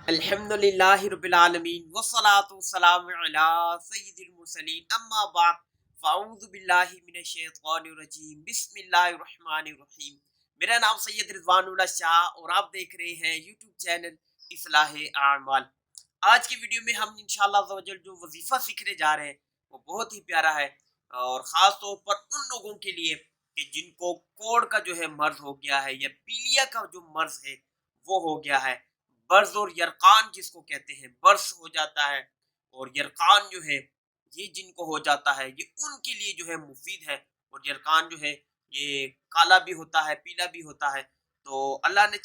الحمدللہ رب العالمین والصلاة والسلام علی سید المرسلین اما بعد فاعوذ باللہ من الشیطان الرجیم بسم اللہ الرحمن الرحیم۔ میرا نام سید رضوان اللہ شاہ اور آپ دیکھ رہے ہیں یوٹیوب چینل اصلاح اعمال۔ آج کی ویڈیو میں ہم انشاءاللہ عز و جل جو وظیفہ سیکھنے جا رہے ہیں وہ بہت ہی پیارا ہے، اور خاص طور پر ان لوگوں کے لیے کہ جن کو کوڑ کا جو ہے مرض ہو گیا ہے یا پیلیا کا جو مرض ہے وہ ہو گیا ہے۔ برز اور یرقان جس کو کہتے ہیں، برس ہو جاتا ہے اور یرقان جو ہے یہ جن کو ہو جاتا ہے یہ ان کے لیے جو ہے مفید ہے، اور یرقان جو ہے یہ کالا بھی ہوتا ہے پیلا بھی ہوتا ہے۔ تو اللہ نے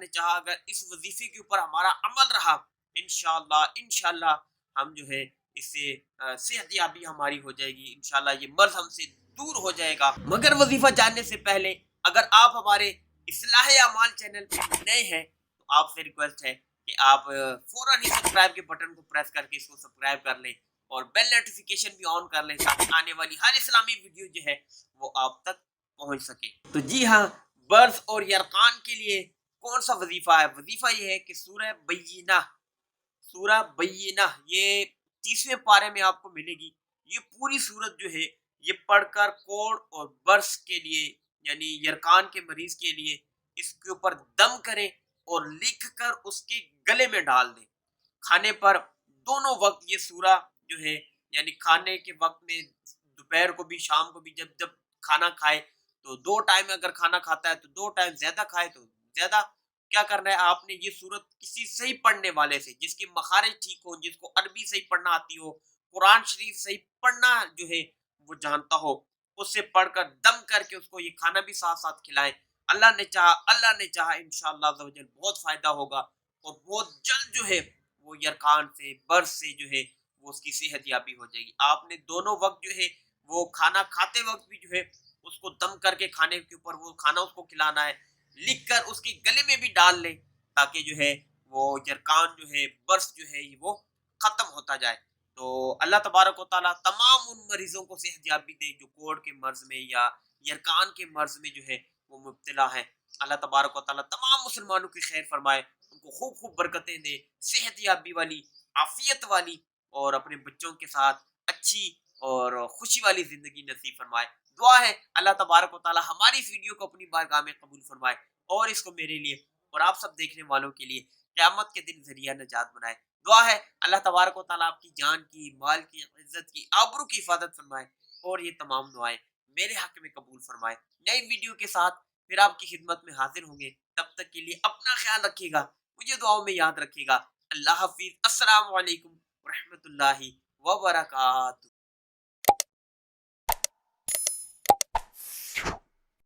چاہا اگر اس وظیفے کے اوپر ہمارا عمل رہا انشاءاللہ ہم جو ہے اس سے صحت یابی ہماری ہو جائے گی، انشاءاللہ یہ مرض ہم سے دور ہو جائے گا۔ مگر وظیفہ جاننے سے پہلے اگر آپ ہمارے اصلاح اعمال چینل پہ نئے ہیں تو آپ سے ریکویسٹ ہے کہ آپ فوراً ہی سبسکرائب کے بٹن کو پریس کر کے اس کو سبسکرائب کر لیں اور بیل نوٹیفیکیشن بھی آن کر لیں تاکہ آنے والی ہر اسلامی ویڈیو جو ہے وہ آپ تک پہنچ سکے۔ تو جی ہاں، برس اور یرقان کے لیے کون سا وظیفہ ہے؟ وظیفہ یہ ہے کہ سورہ بینہ یہ 30ویں پارے میں آپ کو ملے گی۔ یہ پوری سورت جو ہے یہ پڑھ کر کوڑ اور برس کے لیے یعنی یرقان کے مریض کے لیے اس کے اوپر دم کریں اور لکھ کر اس کے گلے میں ڈال دیں۔ کھانے پر دونوں وقت یہ سورہ جو ہے یعنی کھانے کے وقت میں دوپہر کو بھی شام کو بھی جب جب کھانا کھائے تو 2 ٹائم اگر کھانا کھاتا ہے تو 2 ٹائم، زیادہ کھائے تو زیادہ۔ کیا کرنا ہے آپ نے یہ سورت کسی صحیح پڑھنے والے سے جس کی مخارج ٹھیک ہو، جس کو عربی صحیح پڑھنا آتی ہو، قرآن شریف صحیح پڑھنا جو ہے وہ جانتا ہو، اس سے پڑھ کر دم کر کے اس کو یہ کھانا بھی ساتھ ساتھ کھلائیں۔ اللہ نے چاہا انشاءاللہ عز و جل بہت فائدہ ہوگا اور بہت جلد جو ہے وہ یرقان سے برس سے جو ہے وہ اس کی صحت یابی ہو جائے گی۔ آپ نے دونوں وقت جو ہے وہ کھانا کھاتے وقت بھی جو ہے اس کو دم کر کے کھانے کے اوپر وہ کھانا اس کو کھلانا ہے، لکھ کر اس کے گلے میں بھی ڈال لیں تاکہ جو ہے وہ یرقان جو ہے برس جو ہے وہ ختم ہوتا جائے۔ تو اللہ تبارک و تعالیٰ تمام ان مریضوں کو صحت یابی دے جو کوڑ کے مرض میں یا یرقان کے مرض میں جو ہے وہ مبتلا ہے۔ اللہ تبارک و تعالیٰ تمام مسلمانوں کی خیر فرمائے، ان کو خوب خوب برکتیں دے، صحت یابی والی، عافیت والی اور اپنے بچوں کے ساتھ اچھی اور خوشی والی زندگی نصیب فرمائے۔ دعا ہے اللہ تبارک و تعالیٰ ہماری اس ویڈیو کو اپنی بارگاہ میں قبول فرمائے اور اس کو میرے لیے اور آپ سب دیکھنے والوں کے لیے قیامت کے دن ذریعہ نجات بنائے۔ دعا ہے اللہ تبارک و تعالیٰ آپ کی جان کی، مال کی، عزت کی، آبرو کی حفاظت فرمائے اور یہ تمام دعائیں میرے حق میں قبول فرمائے۔ نئی ویڈیو کے ساتھ پھر آپ کی خدمت میں حاضر ہوں گے، تب تک کے لیے اپنا خیال رکھیے گا، مجھے دعاؤں میں یاد رکھیے گا۔ اللہ حافظ، السلام علیکم ورحمۃ اللہ وبرکاتہ۔